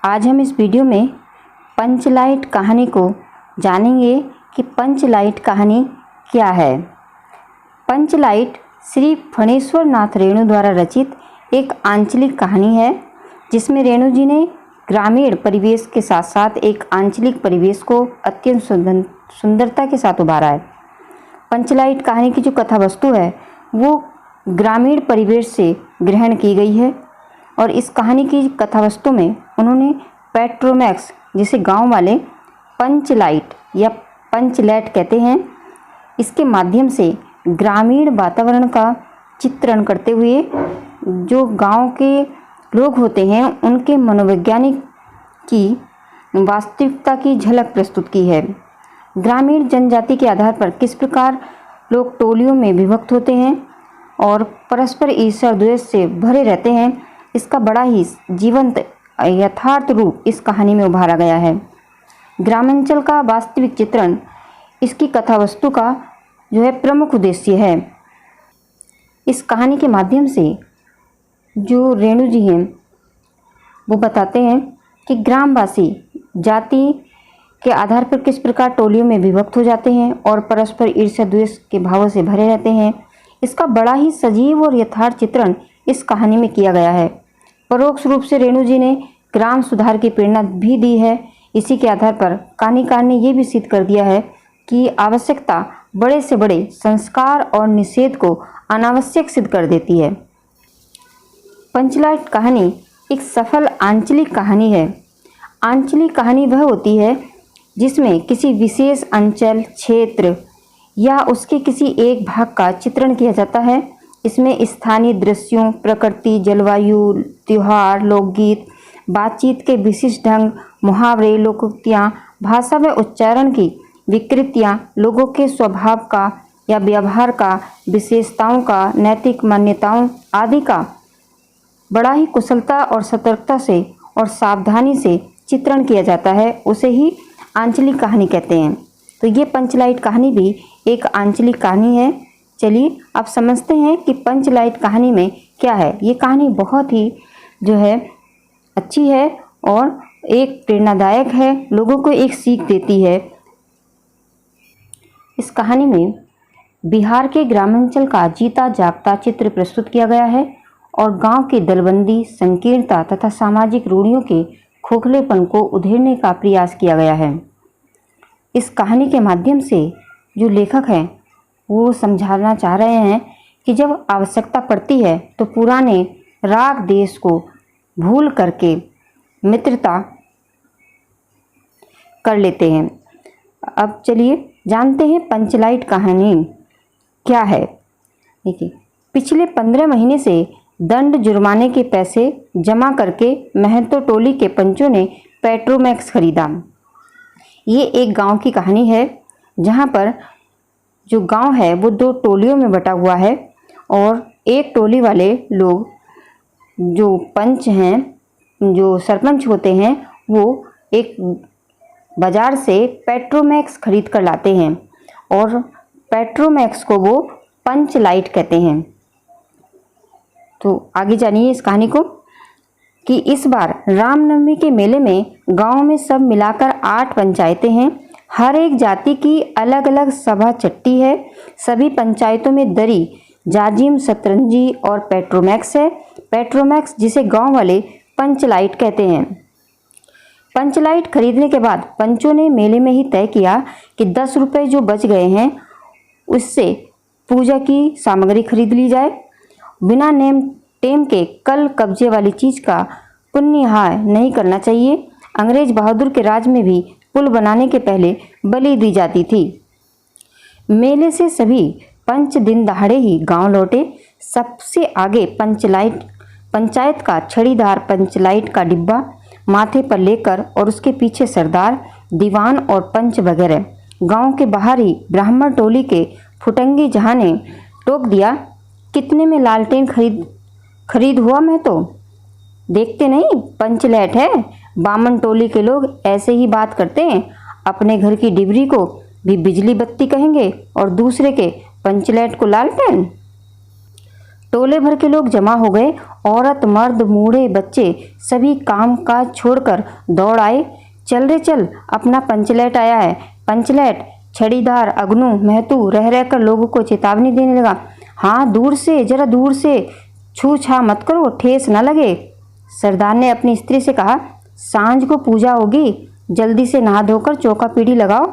आज हम इस वीडियो में पंचलाइट कहानी को जानेंगे कि पंचलाइट कहानी क्या है। पंचलाइट श्री फणेश्वर नाथ रेणु द्वारा रचित एक आंचलिक कहानी है, जिसमें रेणु जी ने ग्रामीण परिवेश के साथ साथ एक आंचलिक परिवेश को अत्यंत सुंदरता के साथ उभारा है। पंचलाइट कहानी की जो कथा वस्तु है वो ग्रामीण परिवेश से ग्रहण की गई है और इस कहानी की कथा वस्तु में उन्होंने पेट्रोमैक्स, जिसे गांव वाले पंचलाइट या पंचलैट कहते हैं, इसके माध्यम से ग्रामीण वातावरण का चित्रण करते हुए जो गांव के लोग होते हैं उनके मनोवैज्ञानिक की वास्तविकता की झलक प्रस्तुत की है। ग्रामीण जनजाति के आधार पर किस प्रकार लोग टोलियों में विभक्त होते हैं और परस्पर ईर्ष्या द्वेष से भरे रहते हैं, इसका बड़ा ही जीवंत यथार्थ रूप इस कहानी में उभारा गया है। ग्रामांचल का वास्तविक चित्रण इसकी कथा वस्तु का जो है प्रमुख उद्देश्य है। इस कहानी के माध्यम से जो रेणु जी हैं वो बताते हैं कि ग्रामवासी जाति के आधार पर किस प्रकार टोलियों में विभक्त हो जाते हैं और परस्पर ईर्ष्या द्वेष के भावों से भरे रहते हैं। इसका बड़ा ही सजीव और यथार्थ चित्रण इस कहानी में किया गया है। परोक्ष रूप से रेणु जी ने ग्राम सुधार की प्रेरणा भी दी है। इसी के आधार पर कहानीकार ने ये भी सिद्ध कर दिया है कि आवश्यकता बड़े से बड़े संस्कार और निषेध को अनावश्यक सिद्ध कर देती है। पंचलाइट कहानी एक सफल आंचलिक कहानी है। आंचलिक कहानी वह होती है जिसमें किसी विशेष अंचल, क्षेत्र या उसके किसी एक भाग का चित्रण किया जाता है। इसमें स्थानीय दृश्यों, प्रकृति, जलवायु, त्योहार, लोकगीत, बातचीत के विशिष्ट ढंग, मुहावरे, लोकोक्तियाँ, भाषा व उच्चारण की विकृतियाँ, लोगों के स्वभाव का या व्यवहार का, विशेषताओं का, नैतिक मान्यताओं आदि का बड़ा ही कुशलता और सतर्कता से और सावधानी से चित्रण किया जाता है, उसे ही आंचलिक कहानी कहते हैं। तो ये पंचलाइट कहानी भी एक आंचलिक कहानी है। चलिए अब समझते हैं कि पंचलाइट कहानी में क्या है। ये कहानी बहुत ही जो है अच्छी है और एक प्रेरणादायक है, लोगों को एक सीख देती है। इस कहानी में बिहार के ग्रामांचल का जीता जागता चित्र प्रस्तुत किया गया है और गांव की दलबंदी, संकीर्णता तथा सामाजिक रूढ़ियों के खोखलेपन को उधेड़ने का प्रयास किया गया है। इस कहानी के माध्यम से जो लेखक हैं वो समझाना चाह रहे हैं कि जब आवश्यकता पड़ती है तो पुराने राग देश को भूल करके मित्रता कर लेते हैं। अब चलिए जानते हैं पंचलाइट कहानी क्या है। देखिए, पिछले 15 महीने से दंड जुर्माने के पैसे जमा करके महतो टोली के पंचों ने पेट्रोमैक्स खरीदा। ये एक गांव की कहानी है जहां पर जो गांव है वो 2 टोलियों में बटा हुआ है और एक टोली वाले लोग जो पंच हैं, जो सरपंच होते हैं, वो एक बाजार से पेट्रोमैक्स खरीद कर लाते हैं और पेट्रोमैक्स को वो पंचलाइट कहते हैं। तो आगे जानिए इस कहानी को कि इस बार रामनवमी के मेले में गांव में सब मिलाकर 8 पंचायतें हैं। हर एक जाति की अलग अलग सभा चट्टी है। सभी पंचायतों में दरी, जाजिम, सतरंजी और पेट्रोमैक्स है। पेट्रोमैक्स जिसे गांव वाले पंचलाइट कहते हैं। पंचलाइट खरीदने के बाद पंचों ने मेले में ही तय किया कि 10 रुपये जो बच गए हैं उससे पूजा की सामग्री खरीद ली जाए। बिना नेम टेम के कल कब्जे वाली चीज़ का पुण्यहाय नहीं करना चाहिए। अंग्रेज बहादुर के राज में भी पुल बनाने के पहले बलि दी जाती थी। मेले से सभी पंच दिन दहाड़े ही गांव लौटे। सबसे आगे पंचायत का छड़ीदार पंचलाइट का डिब्बा माथे पर लेकर और उसके पीछे सरदार, दीवान और पंच वगैरह। गांव के बाहर ही ब्राह्मण टोली के फुटंगी जहां ने टोक दिया, कितने में लालटेन खरीद हुआ? मैं तो देखते नहीं पंचलैट है। बामन टोली के लोग ऐसे ही बात करते हैं। अपने घर की डिबरी को भी बिजली बत्ती कहेंगे और दूसरे के पंचलैट को लालटेन। टोले भर के लोग जमा हो गए औरत मर्द बूढ़े बच्चे सभी काम काज छोड़कर दौड़ आए। चल रे चल, अपना पंचलैट आया है। पंचलैट। छड़ीदार अगनू महतू रह रहकर लोगों को चेतावनी देने लगा। हाँ, दूर से, जरा दूर से, छू छा मत करो, ठेस न लगे। सरदार ने अपनी स्त्री से कहा, सांझ को पूजा होगी, जल्दी से नहा धोकर चौका पीढ़ी लगाओ।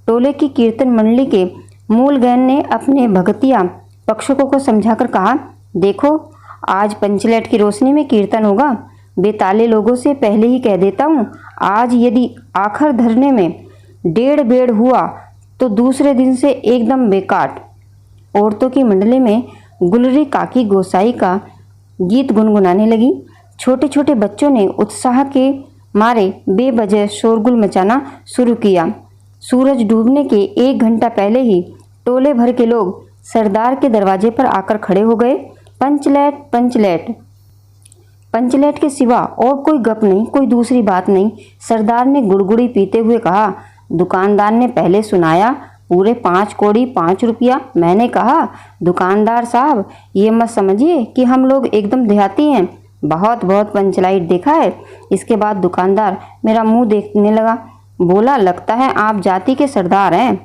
टोले की कीर्तन मंडली के मूल गैन ने अपने भगतिया पक्षकों को समझाकर कहा, देखो आज पंचलैट की रोशनी में कीर्तन होगा। बेताले लोगों से पहले ही कह देता हूँ, आज यदि आखिर धरने में डेढ़ बेड़ हुआ तो दूसरे दिन से एकदम बेकाट। औरतों की मंडली में गुलरी काकी गोसाई का गीत गुनगुनाने लगी। छोटे छोटे बच्चों ने उत्साह के मारे बेवजह शोरगुल मचाना शुरू किया। सूरज डूबने के 1 घंटा पहले ही टोले भर के लोग सरदार के दरवाजे पर आकर खड़े हो गए। पंचलैट, पंचलैट। पंचलैट के सिवा और कोई गप नहीं, कोई दूसरी बात नहीं। सरदार ने गुड़गुड़ी पीते हुए कहा। दुकानदार ने पहले सुनाया, पूरे 5 कौड़ी 5 रुपया। मैंने कहा, दुकानदार साहब ये मत समझिए कि हम लोग एकदम देहाती हैं, बहुत बहुत पंचलाइट देखा है। इसके बाद दुकानदार मेरा मुंह देखने लगा, बोला, लगता है आप जाति के सरदार हैं।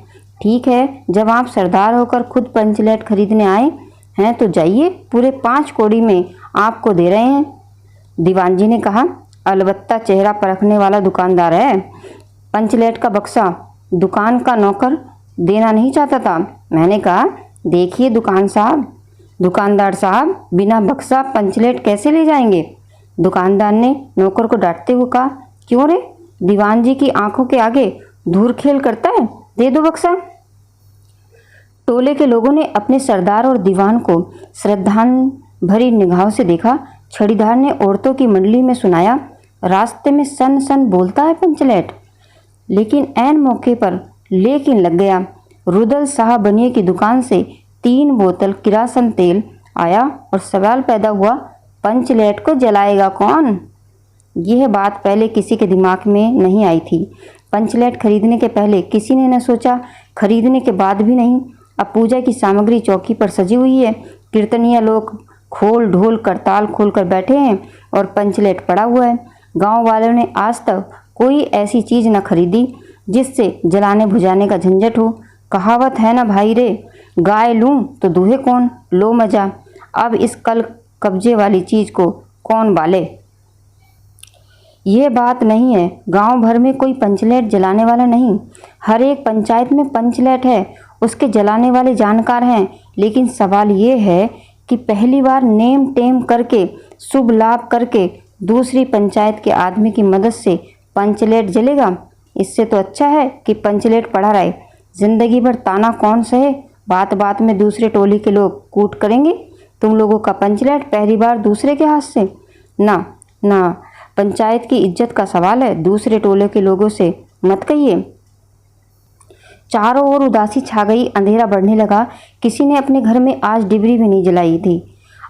ठीक है, जब आप सरदार होकर खुद पंचलैट खरीदने आए हैं तो जाइए, पूरे 5 कौड़ी में आपको दे रहे हैं। दीवान जी ने कहा, अलबत्ता चेहरा परखने वाला दुकानदार है। पंचलैट का बक्सा दुकान का नौकर देना नहीं चाहता था। मैंने कहा, देखिए दुकानदार साहब, बिना बक्सा पंचलैट कैसे ले जाएंगे। दुकानदार ने नौकर को डांटते हुए कहा, क्यों रे, दीवान जी की आंखों के आगे धूर खेल करता है, दे दो बक्सा। टोले के लोगों ने अपने सरदार और दीवान को श्रद्धांजलि भरी निगाहों से देखा। छड़ीदार ने औरतों की मंडली में सुनाया, रास्ते में सन सन बोलता है पंचलैट। लेकिन ऐन मौके पर लेकिन लग गया। रुदल शाह बनिए की दुकान से 3 बोतल किरासन तेल आया और सवाल पैदा हुआ, पंचलैट को जलाएगा कौन। यह बात पहले किसी के दिमाग में नहीं आई थी। पंचलैट खरीदने के पहले किसी ने न सोचा, खरीदने के बाद भी नहीं। अब पूजा की सामग्री चौकी पर सजी हुई है, कीर्तनिया लोग खोल ढोल करताल खोलकर बैठे हैं और पंचलैट पड़ा हुआ है। गांव वालों ने आज तक कोई ऐसी चीज़ न खरीदी जिससे जलाने बुझाने का झंझट हो। कहावत है ना भाई रे, गाय लूँ तो दूहे कौन, लो मजा। अब इस कल कब्जे वाली चीज़ को कौन बाले। ये बात नहीं है, गांव भर में कोई पंचलैट जलाने वाला नहीं। हर एक पंचायत में पंचलैट है, उसके जलाने वाले जानकार हैं। लेकिन सवाल ये है कि पहली बार नेम टेम करके शुभ लाभ करके दूसरी पंचायत के आदमी की मदद से पंचलैट जलेगा। इससे तो अच्छा है कि पंचलैट पड़ा रहे, जिंदगी भर ताना कौन सहे। बात बात में दूसरे टोली के लोग कूट करेंगे, तुम लोगों का पंचलैट पहली बार दूसरे के हाथ से। ना ना, पंचायत की इज्जत का सवाल है, दूसरे टोले के लोगों से मत कहिए। चारों ओर उदासी छा गई, अंधेरा बढ़ने लगा। किसी ने अपने घर में आज डिबरी भी नहीं जलाई थी।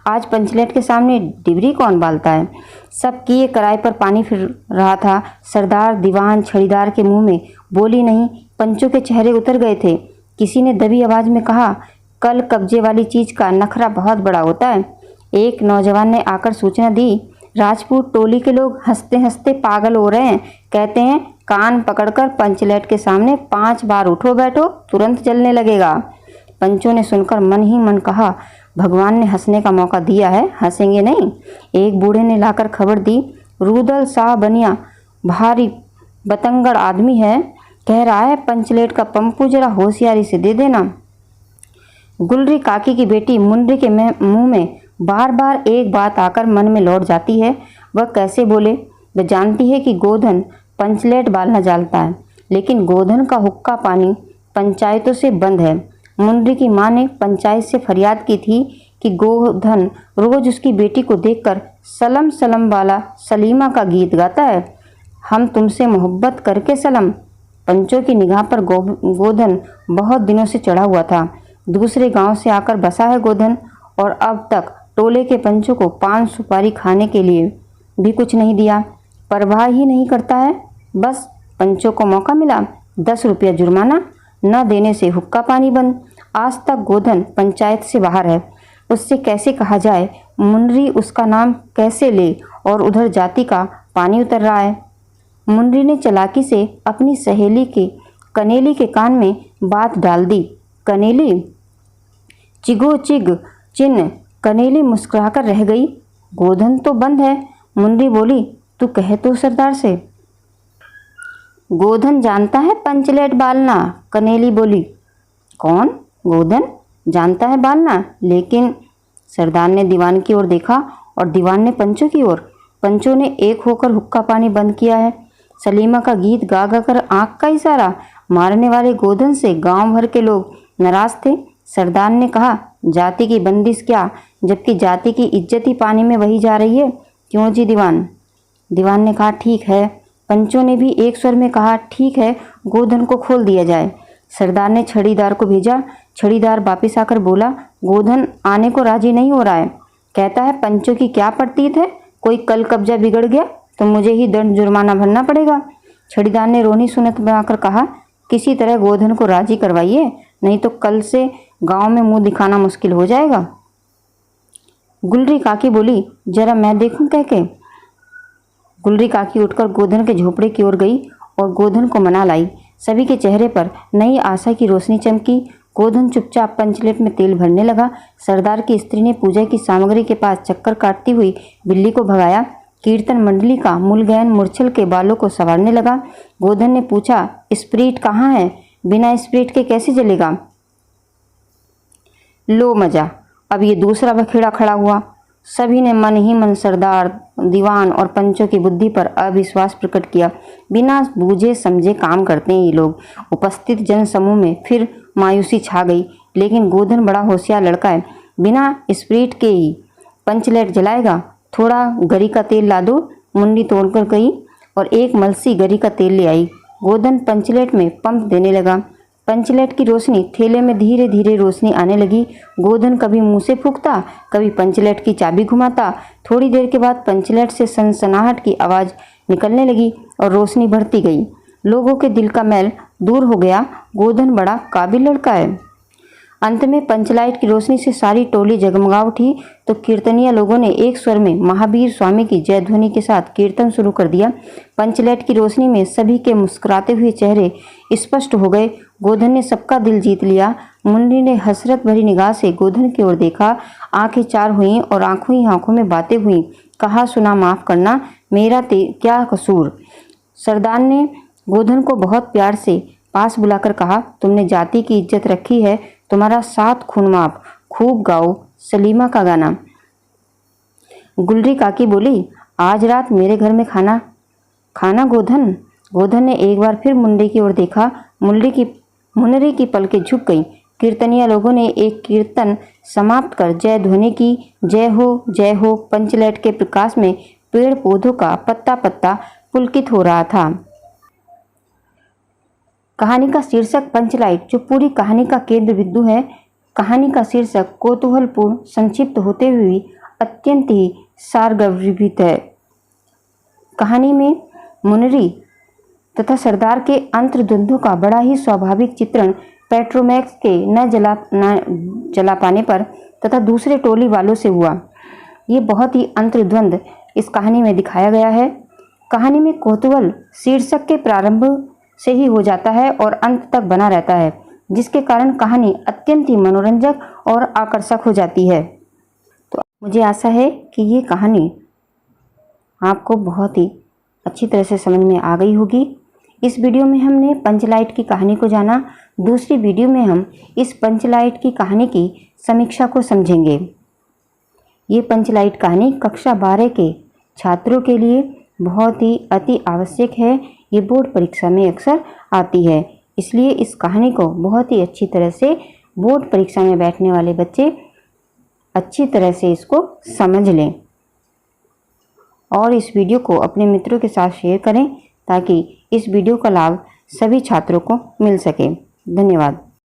आज पंचलैट के सामने डिबरी कौन बालता है। सब किए कराए पर पानी फिर रहा था। सरदार, दीवान, छड़ीदार के मुंह में बोली नहीं, पंचों के चेहरे उतर गए थे। किसी ने दबी आवाज में कहा, कल कब्जे वाली चीज का नखरा बहुत बड़ा होता है। एक नौजवान ने आकर सूचना दी, राजपूत टोली के लोग हंसते हंसते पागल हो रहे हैं। कहते हैं, कान पकड़कर पंचलैट के सामने 5 बार उठो बैठो, तुरंत जलने लगेगा। पंचों ने सुनकर मन ही मन कहा, भगवान ने हंसने का मौका दिया है, हंसेंगे नहीं। एक बूढ़े ने लाकर खबर दी, रुदल शाह बनिया भारी बतंगड़ आदमी है, कह रहा है पंचलैट का पंपू जरा होशियारी से दे देना। गुलरी काकी की बेटी मुंडरी के मुंह में बार बार एक बात आकर मन में लौट जाती है। वह कैसे बोले। वह जानती है कि गोधन पंचलैट बालना जानता है, लेकिन गोधन का हुक्का पानी पंचायतों से बंद है। मुंडरी की मां ने पंचायत से फरियाद की थी कि गोधन रोज उसकी बेटी को देखकर सलम सलम वाला सलीमा का गीत गाता है, हम तुमसे मोहब्बत करके सलम। पंचों की निगाह पर गोधन बहुत दिनों से चढ़ा हुआ था। दूसरे गांव से आकर बसा है गोधन, और अब तक टोले के पंचों को 5 सुपारी खाने के लिए भी कुछ नहीं दिया। परवाह ही नहीं करता है। बस पंचों को मौका मिला, 10 रुपया जुर्माना, न देने से हुक्का पानी बंद। आज तक गोधन पंचायत से बाहर है। उससे कैसे कहा जाए, मुनरी उसका नाम कैसे ले, और उधर जाति का पानी उतर रहा है। मुनरी ने चालाकी से अपनी सहेली के कनेली के कान में बात डाल दी। कनेली चिगो चिग चिन। कनेली मुस्कुराकर रह गई। गोधन तो बंद है। मुनरी बोली, तू कहे तो सरदार से। गोधन जानता है पंचलेट बालना। कनेली बोली, कौन? गोधन जानता है बालना, लेकिन सरदार ने दीवान की ओर देखा और दीवान ने पंचों की ओर। पंचों ने एक होकर हुक्का पानी बंद किया है। सलीमा का गीत गा गा कर आंख का इशारा मारने वाले गोधन से गांव भर के लोग नाराज थे। सरदार ने कहा, जाति की बंदिश क्या, जबकि जाति की इज्जत ही पानी में वही जा रही है। क्यों जी दीवान? दीवान ने कहा, ठीक है। पंचों ने भी एक स्वर में कहा, ठीक है, गोधन को खोल दिया जाए। सरदार ने छड़ीदार को भेजा। छड़ीदार वापिस आकर बोला, गोधन आने को राजी नहीं हो रहा है। कहता है पंचों की क्या पड़तीत है, कोई कल कब्जा बिगड़ गया तो मुझे ही दंड जुर्माना भरना पड़ेगा। छड़ीदार ने रोनी सुनत बनाकर कहा, किसी तरह गोधन को राजी करवाइए, नहीं तो कल से गांव में मुंह दिखाना मुश्किल हो जाएगा। गुलरी काकी बोली, जरा मैं देखूं कह के। गुलरी काकी उठकर गोधन के झोपड़े की ओर गई और गोधन को मना लाई। सभी के चेहरे पर नई आशा की रोशनी चमकी। गोधन चुपचाप पंचलेट में तेल भरने लगा। सरदार की स्त्री ने पूजा की सामग्री के पास चक्कर काटती हुई बिल्ली को भगाया। कीर्तन मंडली का मूलगैन मूर्छल के बालों को संवारने लगा। गोधन ने पूछा, स्प्रीट कहाँ है? बिना स्प्रीट के कैसे चलेगा? लो मजा, अब ये दूसरा बखेड़ा खड़ा हुआ। सभी ने मन ही मन सरदार, दीवान और पंचों की बुद्धि पर अविश्वास प्रकट किया। बिना बूझे समझे काम करते हैं ये लोग। उपस्थित जन समूह में फिर मायूसी छा गई। लेकिन गोधन बड़ा होशियार लड़का है, बिना स्प्रीट के ही पंचलेट जलाएगा। थोड़ा गरी का तेल ला दो। मुंडी तोड़कर गई और एक मलसी गरी का तेल ले आई। गोधन पंचलेट में पंप देने लगा। पंचलेट की रोशनी थैले में धीरे धीरे रोशनी आने लगी। गोधन कभी मुंह से फूंकता, कभी पंचलेट की चाबी घुमाता। थोड़ी देर के बाद पंचलेट से सनसनाहट की आवाज़ निकलने लगी और रोशनी बढ़ती गई। लोगों के दिल का मैल दूर हो गया। गोधन बड़ा काबिल लड़का है। अंत में पंचलाइट की रोशनी से सारी टोली जगमगा उठी तो कीर्तनिया लोगों ने एक स्वर में महावीर स्वामी की जय ध्वनि के साथ कीर्तन शुरू कर दिया। पंचलाइट की रोशनी में सभी के मुस्कुराते हुए चेहरे स्पष्ट हो गए। गोधन ने सबका दिल जीत लिया। मुंडी ने हसरत भरी निगाह से गोधन की ओर देखा। आंखें चार हुईं और आंखों ही आंखों में बातें हुईं। कहा, सुना माफ करना, मेरा क्या कसूर। सरदार ने गोधन को बहुत प्यार से पास बुलाकर कहा, तुमने जाति की इज्जत रखी है, तुम्हारा 7 खून माफ। खूब गाओ सलीमा का गाना। गुलरी काकी बोली, आज रात मेरे घर में खाना गोधन। गोधन ने एक बार फिर मुंडी की ओर देखा। मुनरी की पलकें झुक गईं। कीर्तनिया लोगों ने एक कीर्तन समाप्त कर जय ध्वनि की। जय हो। पंचलेट के प्रकाश में पेड़ पौधों का पत्ता पत्ता पुलकित हो रहा था। कहानी का शीर्षक पंचलाइट, जो पूरी कहानी का केंद्र बिंदु है। कहानी का शीर्षक कौतूहलपूर्ण, संक्षिप्त होते हुए अत्यंत ही सारगर्भित है। कहानी में मुनरी तथा सरदार के अंतर्द्वंद्व का बड़ा ही स्वाभाविक चित्रण पेट्रोमैक्स के न जला पाने पर तथा दूसरे टोली वालों से हुआ। ये बहुत ही अंतर्द्वंद इस कहानी में दिखाया गया है। कहानी में कौतूहल शीर्षक के प्रारंभ से ही हो जाता है और अंत तक बना रहता है, जिसके कारण कहानी अत्यंत ही मनोरंजक और आकर्षक हो जाती है। तो मुझे आशा है कि ये कहानी आपको बहुत ही अच्छी तरह से समझ में आ गई होगी। इस वीडियो में हमने पंचलाइट की कहानी को जाना। दूसरी वीडियो में हम इस पंचलाइट की कहानी की समीक्षा को समझेंगे। ये पंचलाइट कहानी कक्षा 12 के छात्रों के लिए बहुत ही अति आवश्यक है। ये बोर्ड परीक्षा में अक्सर आती है, इसलिए इस कहानी को बहुत ही अच्छी तरह से बोर्ड परीक्षा में बैठने वाले बच्चे अच्छी तरह से इसको समझ लें और इस वीडियो को अपने मित्रों के साथ शेयर करें ताकि इस वीडियो का लाभ सभी छात्रों को मिल सके। धन्यवाद।